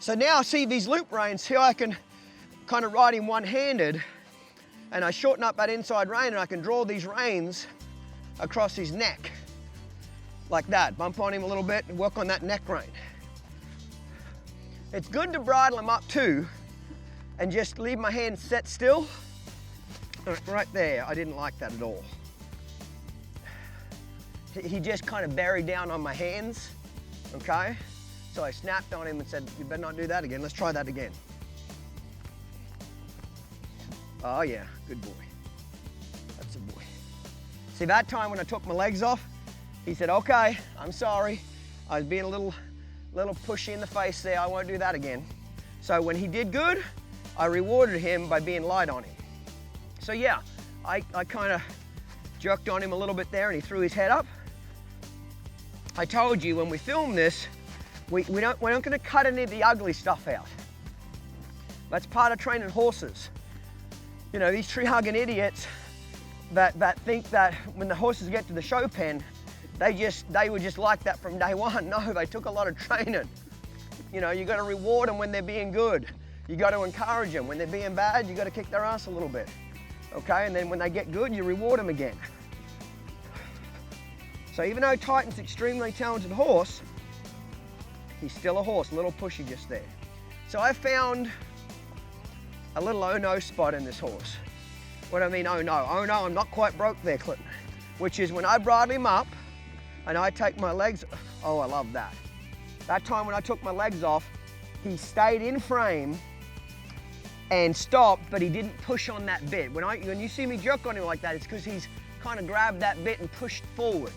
So now I see these loop reins, here I can kind of ride him one-handed, and I shorten up that inside rein and I can draw these reins across his neck. Like that, bump on him a little bit and work on that neck rein. It's good to bridle him up too and just leave my hand set still. Right there, I didn't like that at all. He just kind of buried down on my hands, okay? So I snapped on him and said, you better not do that again, let's try that again. Oh yeah, good boy. That's a boy. See, that time when I took my legs off, he said, okay, I'm sorry. I was being a little pushy in the face there, I won't do that again. So when he did good, I rewarded him by being light on him. So yeah, I kind of jerked on him a little bit there and he threw his head up. I told you when we film this, we're not going to cut any of the ugly stuff out. That's part of training horses. You know, these tree-hugging idiots that think that when the horses get to the show pen, they were just like that from day one. No, they took a lot of training. You know, you got to reward them when they're being good. You got to encourage them. When they're being bad, you got to kick their ass a little bit. Okay, and then when they get good, you reward them again. So even though Titan's an extremely talented horse, he's still a horse, a little pushy just there. So I found a little oh-no spot in this horse. What do I mean, oh no? Oh no, I'm not quite broke there, Clinton. Which is when I bridle him up and I take my legs, oh, I love that. That time when I took my legs off, he stayed in frame and stopped, but he didn't push on that bit. When you see me jerk on him like that, it's because he's kind of grabbed that bit and pushed forward.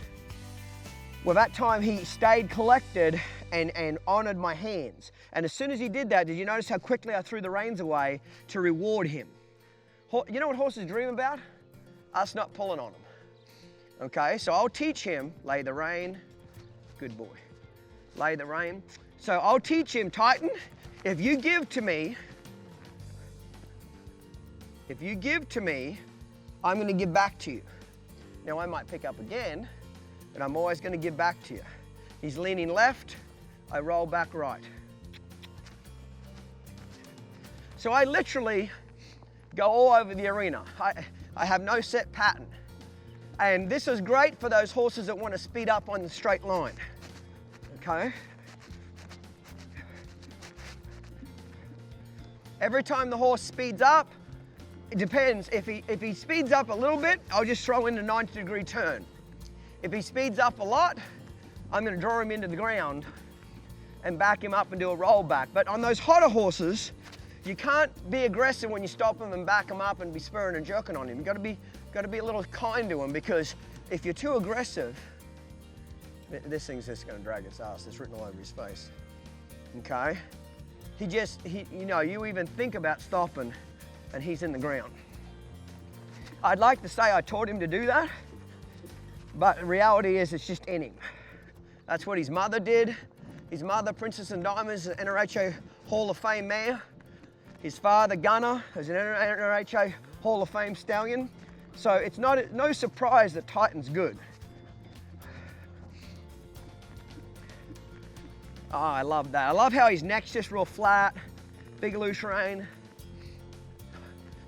Well, that time he stayed collected and honored my hands. And as soon as he did that, did you notice how quickly I threw the reins away to reward him? You know what horses dream about? Us not pulling on them. Okay, so I'll teach him, lay the rein, good boy. Lay the rein. So I'll teach him, Titan, if you give to me, I'm gonna give back to you. Now I might pick up again, but I'm always gonna give back to you. He's leaning left, I roll back right. So I literally go all over the arena. I have no set pattern. And this is great for those horses that want to speed up on the straight line, okay? Every time the horse speeds up, it depends. If he speeds up a little bit, I'll just throw in a 90-degree turn. If he speeds up a lot, I'm going to draw him into the ground and back him up and do a roll back. But on those hotter horses, you can't be aggressive when you stop them and back them up and be spurring and jerking on him. You've got to be a little kind to him, because if you're too aggressive, this thing's just going to drag its ass. It's written all over his face. Okay? You know, you even think about stopping and he's in the ground. I'd like to say I taught him to do that, but the reality is it's just in him. That's what his mother did. His mother, Princess and Diamonds, an NRHA Hall of Fame mare. His father, Gunner, is an NRHA Hall of Fame stallion. So it's no surprise that Titan's good. Oh, I love that. I love how his neck's just real flat, big loose rein.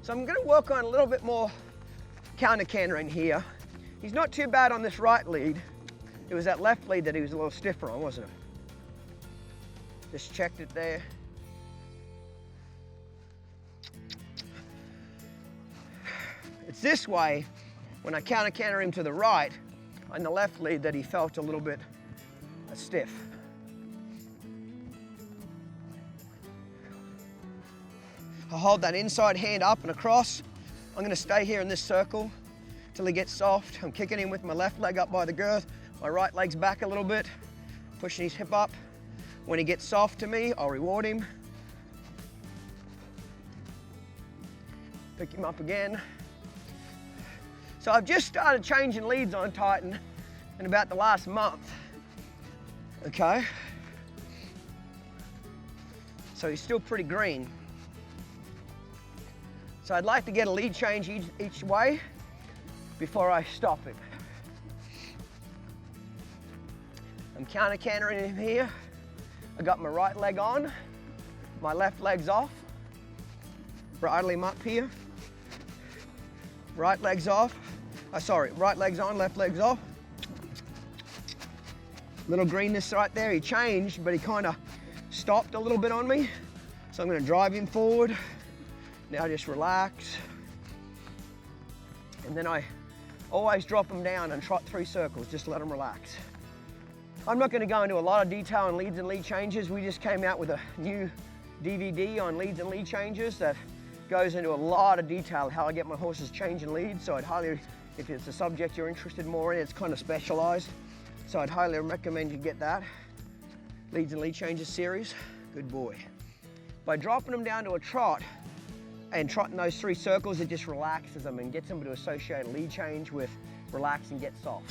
So I'm gonna work on a little bit more counter-cantering here. He's not too bad on this right lead. It was that left lead that he was a little stiffer on, wasn't it? Just checked it there. It's this way, when I counter him to the right, on the left lead, that he felt a little bit stiff. I'll hold that inside hand up and across. I'm gonna stay here in this circle till he gets soft. I'm kicking him with my left leg up by the girth. My right leg's back a little bit, pushing his hip up. When he gets soft to me, I'll reward him. Pick him up again. So I've just started changing leads on Titan in about the last month, okay? So he's still pretty green. So I'd like to get a lead change each way before I stop him. I'm counter-cantering him here. I got my right leg on. my left leg's off, bridle him up here, right leg's off, right leg's on, left leg's off. Little greenness right there, he changed, but he kind of stopped a little bit on me. So I'm gonna drive him forward. Now just relax. And then I always drop him down and trot 3 circles, just let him relax. I'm not gonna go into a lot of detail on leads and lead changes. We just came out with a new DVD on leads and lead changes that goes into a lot of detail how I get my horses changing leads. So I'd highly, if it's a subject you're interested more in, it's kind of specialized. So I'd highly recommend you get that. Leads and lead changes series, good boy. By dropping them down to a trot and trotting those 3 circles, it just relaxes them and gets them to associate a lead change with relax and get soft.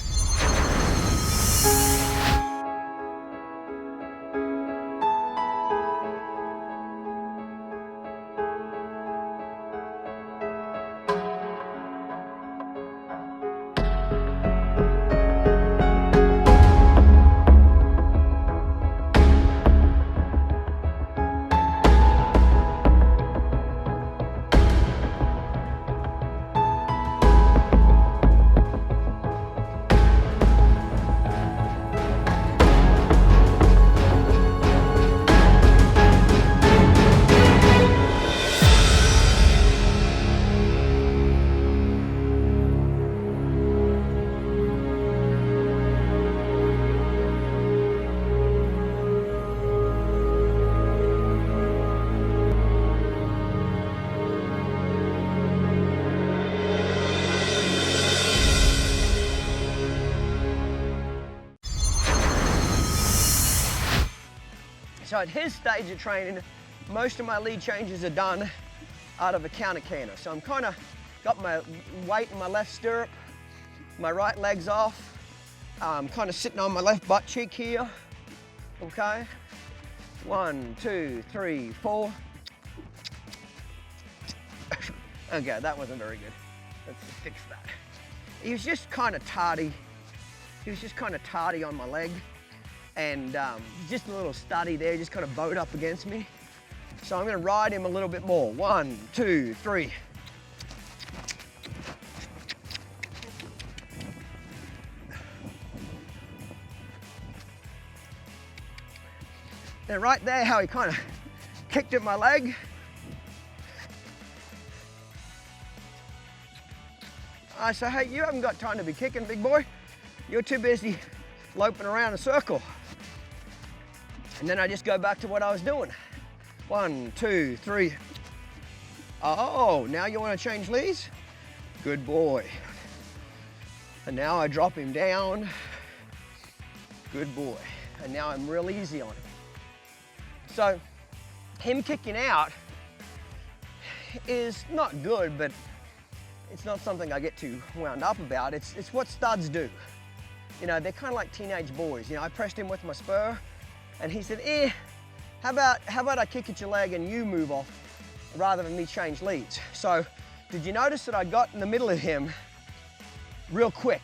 So at his stage of training, most of my lead changes are done out of a counter canter. So I'm kind of got my weight in my left stirrup, my right leg's off. I'm kind of sitting on my left butt cheek here, okay? 1, 2, 3, 4. Okay, that wasn't very good. Let's fix that. He was just kind of tardy. He was just kind of tardy on my leg. And just a little studdy there, just kind of bowed up against me. So I'm gonna ride him a little bit more. 1, 2, 3. And right there, how he kind of kicked at my leg. I say, hey, you haven't got time to be kicking, big boy. You're too busy loping around a circle. And then I just go back to what I was doing. 1, 2, 3. Oh, now you want to change leads? Good boy. And now I drop him down. Good boy. And now I'm real easy on him. So him kicking out is not good, but it's not something I get too wound up about. It's what studs do. You know, they're kind of like teenage boys. You know, I pressed him with my spur and he said, how about I kick at your leg and you move off rather than me change leads. So did you notice that I got in the middle of him real quick?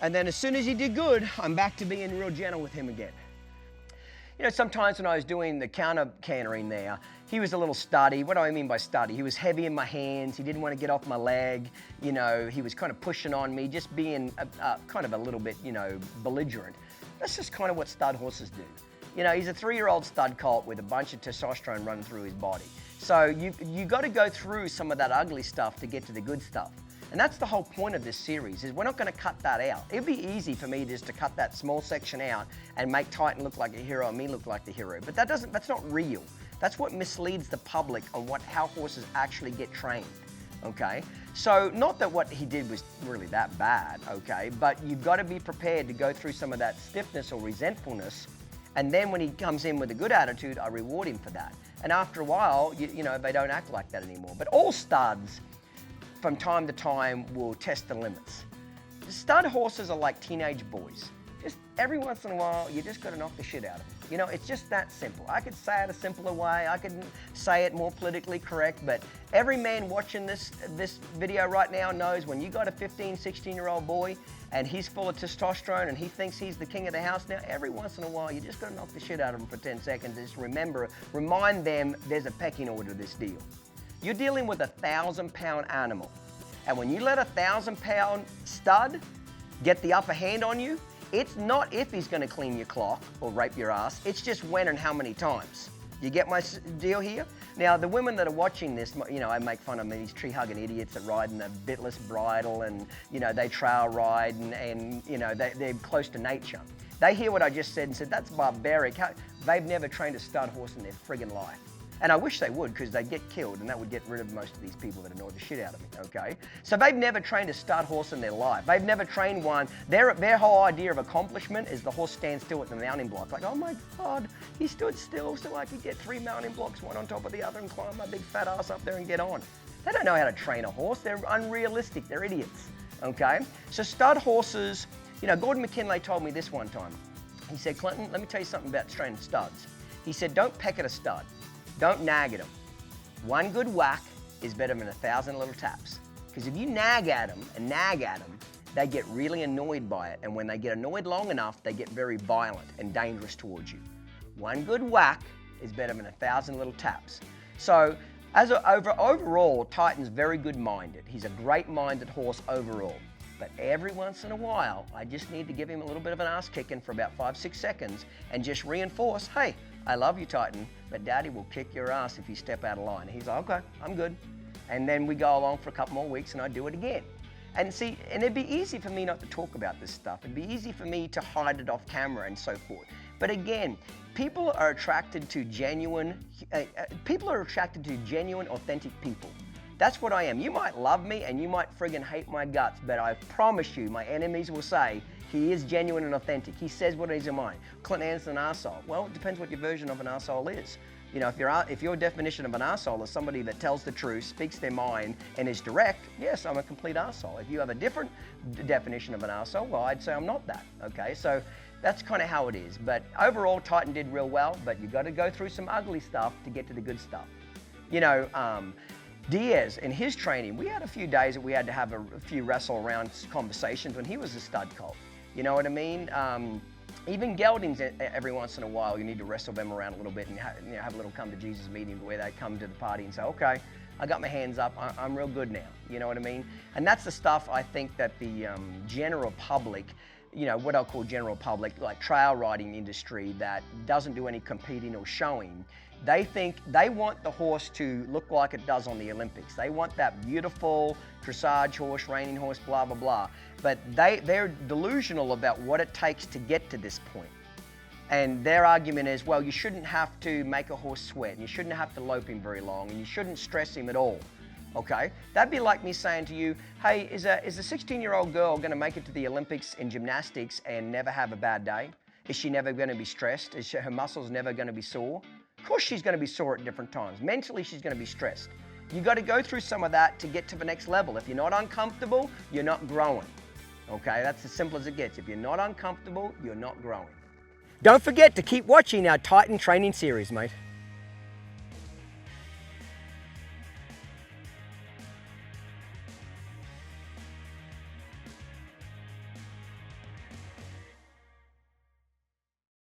And then as soon as he did good, I'm back to being real gentle with him again. You know, sometimes when I was doing the counter cantering there, he was a little studdy. What do I mean by studdy? He was heavy in my hands. He didn't want to get off my leg. You know, he was kind of pushing on me, just being kind of a little bit, you know, belligerent. That's just kind of what stud horses do. You know, he's a 3-year-old stud colt with a bunch of testosterone running through his body. So you got to go through some of that ugly stuff to get to the good stuff. And that's the whole point of this series, is we're not going to cut that out. It'd be easy for me just to cut that small section out and make Titan look like a hero and me look like the hero. But that's not real. That's what misleads the public on how horses actually get trained, okay? So not that what he did was really that bad, okay? But you've got to be prepared to go through some of that stiffness or resentfulness. And then when he comes in with a good attitude, I reward him for that. And after a while, you know, they don't act like that anymore. But all studs, from time to time, will test the limits. Stud horses are like teenage boys. just every once in a while, you just gotta knock the shit out of them. You know, it's just that simple. I could say it a simpler way, I could say it more politically correct, but every man watching this video right now knows when you got a 15, 16-year-old boy and he's full of testosterone and he thinks he's the king of the house now, every once in a while, you just gotta knock the shit out of him for 10 seconds. Just remind them there's a pecking order to this deal. You're dealing with a 1,000-pound animal. And when you let a 1,000-pound stud get the upper hand on you, it's not if he's gonna clean your clock or rape your ass, it's just when and how many times. You get my deal here? Now, the women that are watching this, you know, I make fun of these tree-hugging idiots that ride in a bitless bridle and, you know, they trail ride and you know, they're close to nature. They hear what I just said and said, that's barbaric. They've never trained a stud horse in their friggin' life. And I wish they would, because they'd get killed and that would get rid of most of these people that annoy the shit out of me, okay? So they've never trained a stud horse in their life. They've never trained one. Their whole idea of accomplishment is the horse stands still at the mounting block. Like, oh my God, he stood still so I could get 3 mounting blocks, one on top of the other, and climb my big fat ass up there and get on. They don't know how to train a horse. They're unrealistic. They're idiots, okay? So stud horses, you know, Gordon McKinley told me this one time. He said, Clinton, let me tell you something about training studs. He said, don't peck at a stud. Don't nag at them. One good whack is better than 1,000 little taps. Because if you nag at them and nag at them, they get really annoyed by it. And when they get annoyed long enough, they get very violent and dangerous towards you. One good whack is better than 1,000 little taps. So overall, Titan's very good-minded. He's a great-minded horse overall. But every once in a while, I just need to give him a little bit of an ass kicking for about 5-6 seconds and just reinforce, hey, I love you, Titan, but Daddy will kick your ass if you step out of line. He's like, okay, I'm good. And then we go along for a couple more weeks and I do it again. And see, and it'd be easy for me not to talk about this stuff. It'd be easy for me to hide it off camera and so forth. But again, people are attracted to genuine, authentic people. That's what I am. You might love me and you might friggin' hate my guts, but I promise you, my enemies will say, he is genuine and authentic. He says what is in mind. Clint Anderson, an arsehole. Well, it depends what your version of an arsehole is. You know, if your definition of an arsehole is somebody that tells the truth, speaks their mind, and is direct, yes, I'm a complete arsehole. If you have a different definition of an arsehole, well, I'd say I'm not that, okay? So that's kind of how it is. But overall, Titan did real well, but you got to go through some ugly stuff to get to the good stuff. You know, Diaz, in his training, we had a few days that we had to have a few wrestle around conversations when he was a stud colt. You know what I mean? Even geldings, every once in a while, you need to wrestle them around a little bit and have a little come to Jesus meeting where they come to the party and say, okay, I got my hands up, I'm real good now. You know what I mean? And that's the stuff I think that the general public, you know, what I'll call general public, like trail riding industry that doesn't do any competing or showing, they want the horse to look like it does on the Olympics. They want that beautiful dressage horse, reining horse, blah, blah, blah. But they're delusional about what it takes to get to this point. And their argument is, well, you shouldn't have to make a horse sweat, and you shouldn't have to lope him very long, and you shouldn't stress him at all. Okay? That'd be like me saying to you, hey, is a 16-year-old girl gonna make it to the Olympics in gymnastics and never have a bad day? Is she never gonna be stressed? Is her muscles never gonna be sore? Of course she's going to be sore at different times. Mentally, she's going to be stressed. You got to go through some of that to get to the next level. If you're not uncomfortable, you're not growing. Okay, that's as simple as it gets. If you're not uncomfortable, you're not growing. Don't forget to keep watching our Titan training series, mate.